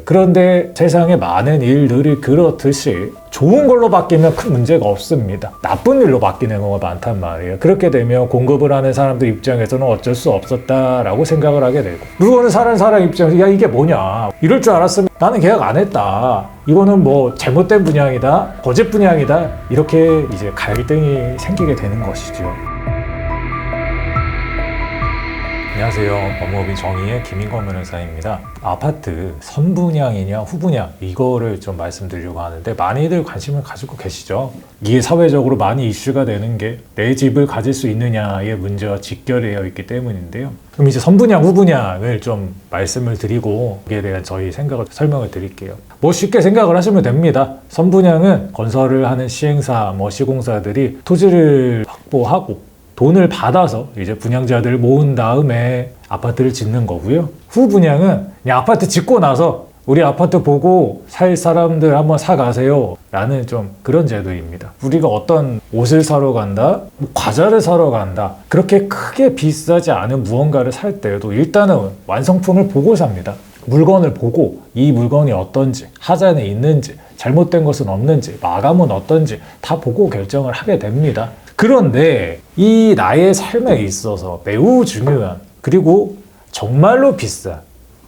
그런데 세상에 많은 일들이 그렇듯이 좋은 걸로 바뀌면 큰 문제가 없습니다. 나쁜 일로 바뀌는 경우가 많단 말이에요. 그렇게 되면 공급을 하는 사람들 입장에서는 어쩔 수 없었다라고 생각을 하게 되고, 물건을 사는 사람 입장에서 야 이게 뭐냐, 이럴 줄 알았으면 나는 계약 안 했다, 이거는 뭐 잘못된 분양이다, 거짓 분양이다, 이렇게 이제 갈등이 생기게 되는 것이죠. 안녕하세요. 법무법인 정의의 김인권 변호사입니다. 아파트 선분양이냐 후분양, 이거를 좀 말씀드리려고 하는데, 많이들 관심을 가지고 계시죠. 이게 사회적으로 많이 이슈가 되는 게 내 집을 가질 수 있느냐의 문제와 직결되어 있기 때문인데요. 그럼 이제 선분양 후분양을 좀 말씀을 드리고 거기에 대한 저희 생각을 설명을 드릴게요. 뭐 쉽게 생각을 하시면 됩니다. 선분양은 건설을 하는 시행사, 시공사들이 토지를 확보하고 돈을 받아서 이제 분양자들을 모은 다음에 아파트를 짓는 거고요. 후분양은 그냥 아파트 짓고 나서 우리 아파트 보고 살 사람들 한번 사가세요 라는 좀 그런 제도입니다. 우리가 어떤 옷을 사러 간다, 과자를 사러 간다, 그렇게 크게 비싸지 않은 무언가를 살 때에도 일단은 완성품을 보고 삽니다. 물건을 보고 이 물건이 어떤지, 하자는 있는지, 잘못된 것은 없는지, 마감은 어떤지 다 보고 결정을 하게 됩니다. 그런데 이 나의 삶에 있어서 매우 중요한, 그리고 정말로 비싼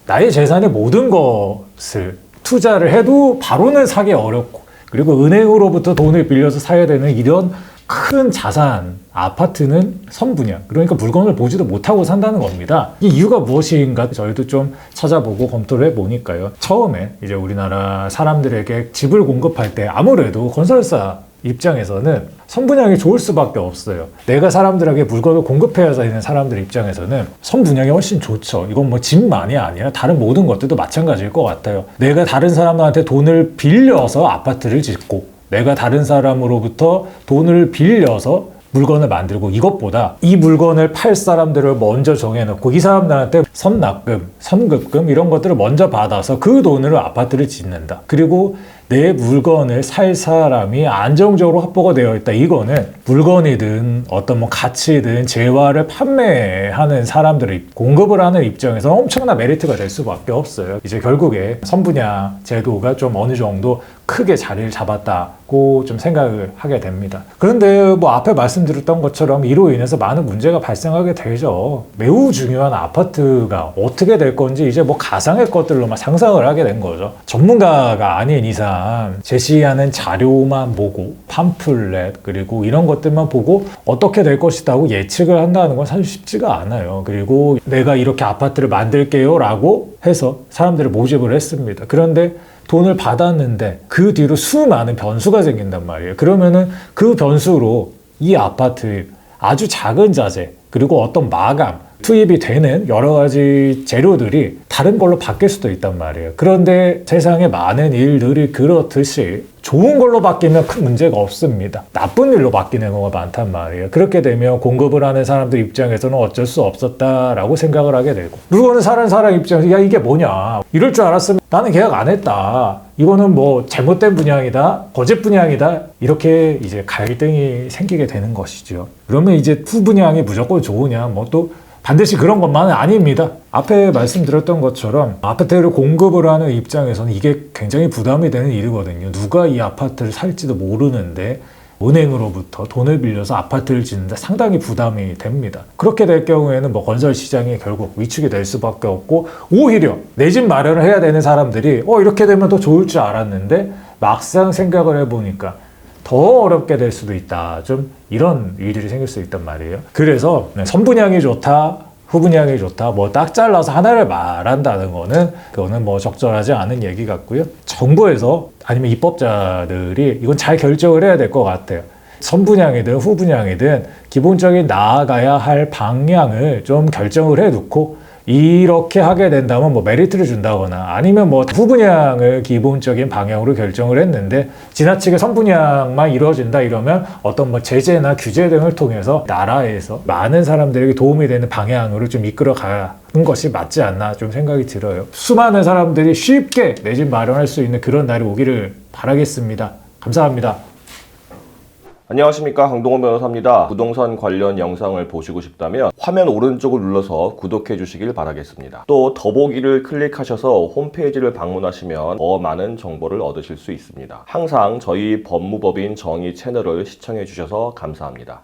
나의 재산의 모든 것을 투자를 해도 바로는 사기 어렵고, 그리고 은행으로부터 돈을 빌려서 사야 되는 이런 큰 자산, 아파트는 선분양, 그러니까 물건을 보지도 못하고 산다는 겁니다. 이 이유가 무엇인가 저희도 좀 찾아보고 검토를 해보니까요. 처음에 이제 우리나라 사람들에게 집을 공급할 때 아무래도 건설사 입장에서는 선분양이 좋을 수밖에 없어요. 내가 사람들에게 물건을 공급해야 되는 사람들 입장에서는 선분양이 훨씬 좋죠. 이건 뭐 집만이 아니라 다른 모든 것들도 마찬가지일 것 같아요. 내가 다른 사람한테 돈을 빌려서 아파트를 짓고, 내가 다른 사람으로부터 돈을 빌려서 물건을 만들고, 이것보다 이 물건을 팔 사람들을 먼저 정해놓고 이 사람들한테 선납금, 선급금 이런 것들을 먼저 받아서 그 돈으로 아파트를 짓는다. 그리고 내 물건을 살 사람이 안정적으로 확보가 되어 있다. 이거는 물건이든 어떤 가치든 재화를 판매하는 사람들의 공급을 하는 입장에서 엄청난 메리트가 될 수밖에 없어요. 이제 결국에 선분양 제도가 좀 어느 정도 크게 자리를 잡았다고 좀 생각을 하게 됩니다. 그런데 앞에 말씀드렸던 것처럼 이로 인해서 많은 문제가 발생하게 되죠. 매우 중요한 아파트가 어떻게 될 건지 이제 가상의 것들로만 상상을 하게 된 거죠. 전문가가 아닌 이상 제시하는 자료만 보고, 팜플렛 그리고 이런 것들만 보고 어떻게 될 것이라고 예측을 한다는 건 사실 쉽지가 않아요. 그리고 내가 이렇게 아파트를 만들게요 라고 해서 사람들을 모집을 했습니다. 그런데 돈을 받았는데 그 뒤로 수많은 변수가 생긴단 말이에요. 그러면은 그 변수로 이 아파트 아주 작은 자재, 그리고 어떤 마감, 투입이 되는 여러 가지 재료들이 다른 걸로 바뀔 수도 있단 말이에요. 그런데 세상에 많은 일들이 그렇듯이 좋은 걸로 바뀌면 큰 문제가 없습니다. 나쁜 일로 바뀌는 경우가 많단 말이에요. 그렇게 되면 공급을 하는 사람들 입장에서는 어쩔 수 없었다라고 생각을 하게 되고, 물건을 사는 사람 입장에서 야 이게 뭐냐, 이럴 줄 알았으면 나는 계약 안 했다, 이거는 뭐 잘못된 분양이다, 거짓 분양이다, 이렇게 이제 갈등이 생기게 되는 것이죠. 그러면 이제 후분양이 무조건 좋으냐, 또 반드시 그런 것만은 아닙니다. 앞에 말씀드렸던 것처럼 아파트를 공급을 하는 입장에서는 이게 굉장히 부담이 되는 일이거든요. 누가 이 아파트를 살지도 모르는데 은행으로부터 돈을 빌려서 아파트를 짓는데 상당히 부담이 됩니다. 그렇게 될 경우에는 건설 시장이 결국 위축이 될 수밖에 없고, 오히려 내 집 마련을 해야 되는 사람들이 이렇게 되면 더 좋을 줄 알았는데 막상 생각을 해보니까 더 어렵게 될 수도 있다. 좀 이런 일들이 생길 수 있단 말이에요. 그래서 선분양이 좋다, 후분양이 좋다, 딱 잘라서 하나를 말한다는 거는 그거는 적절하지 않은 얘기 같고요. 정부에서 아니면 입법자들이 이건 잘 결정을 해야 될 것 같아요. 선분양이든 후분양이든 기본적인 나아가야 할 방향을 좀 결정을 해놓고, 이렇게 하게 된다면 메리트를 준다거나, 아니면 후분양을 기본적인 방향으로 결정을 했는데 지나치게 선분양만 이루어진다 이러면 어떤 제재나 규제 등을 통해서 나라에서 많은 사람들에게 도움이 되는 방향으로 좀 이끌어 가는 것이 맞지 않나 좀 생각이 들어요. 수많은 사람들이 쉽게 내 집 마련할 수 있는 그런 날이 오기를 바라겠습니다. 감사합니다. 안녕하십니까, 강동원 변호사입니다. 부동산 관련 영상을 보시고 싶다면 화면 오른쪽을 눌러서 구독해 주시길 바라겠습니다. 또 더보기를 클릭하셔서 홈페이지를 방문하시면 더 많은 정보를 얻으실 수 있습니다. 항상 저희 법무법인 정의 채널을 시청해 주셔서 감사합니다.